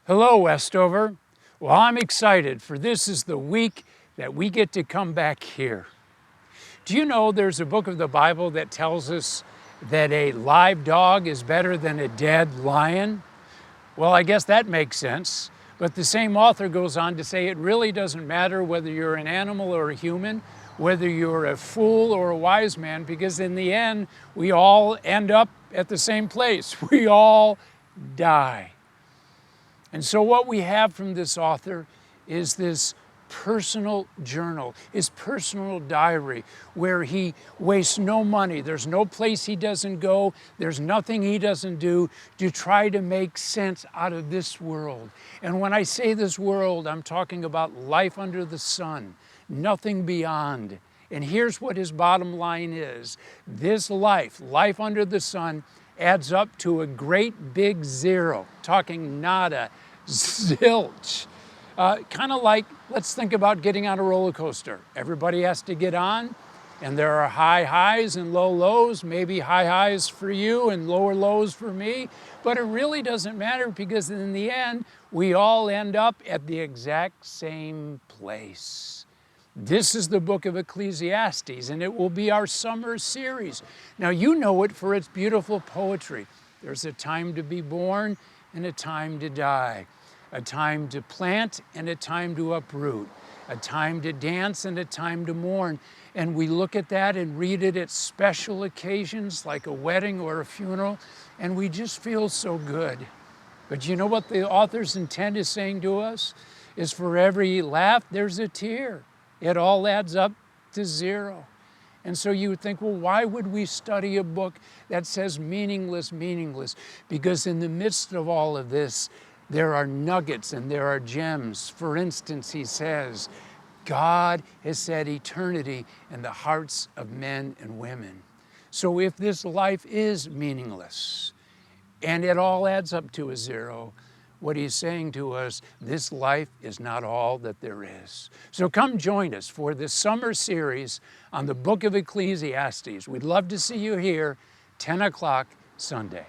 Hello, Westover. Well, I'm excited, for this is the week that we get to come back here. Do you know there's a book of the Bible that tells us that a live dog is better than a dead lion? Well, I guess that makes sense. But the same author goes on to say it really doesn't matter whether you're an animal or a human, whether you're a fool or a wise man, because in the end, we all end up at the same place. We all die. And so what we have from this author is this personal journal, his personal diary, where he wastes no money. There's no place he doesn't go. There's nothing he doesn't do to try to make sense out of this world. And when I say this world, I'm talking about life under the sun, nothing beyond. And here's what his bottom line is. This life under the sun, adds up to a great big zero, talking nada, zilch. Kind of like, let's think about getting on a roller coaster. Everybody has to get on, and there are high highs and low lows, maybe high highs for you and lower lows for me, but it really doesn't matter because in the end, we all end up at the exact same place. This is the book of Ecclesiastes, and it will be our summer series. Now, you know it for its beautiful poetry. There's a time to be born and a time to die, a time to plant and a time to uproot, a time to dance and a time to mourn. And we look at that and read it at special occasions like a wedding or a funeral, and we just feel so good. But you know what the author's intent is saying to us? Is for every laugh, there's a tear. It all adds up to zero. And so you would think, well, why would we study a book that says meaningless, meaningless? Because in the midst of all of this, there are nuggets and there are gems. For instance, he says, God has set eternity in the hearts of men and women. So if this life is meaningless and it all adds up to a zero, what he's saying to us, this life is not all that there is. So come join us for this summer series on the book of Ecclesiastes. We'd love to see you here, 10 o'clock Sunday.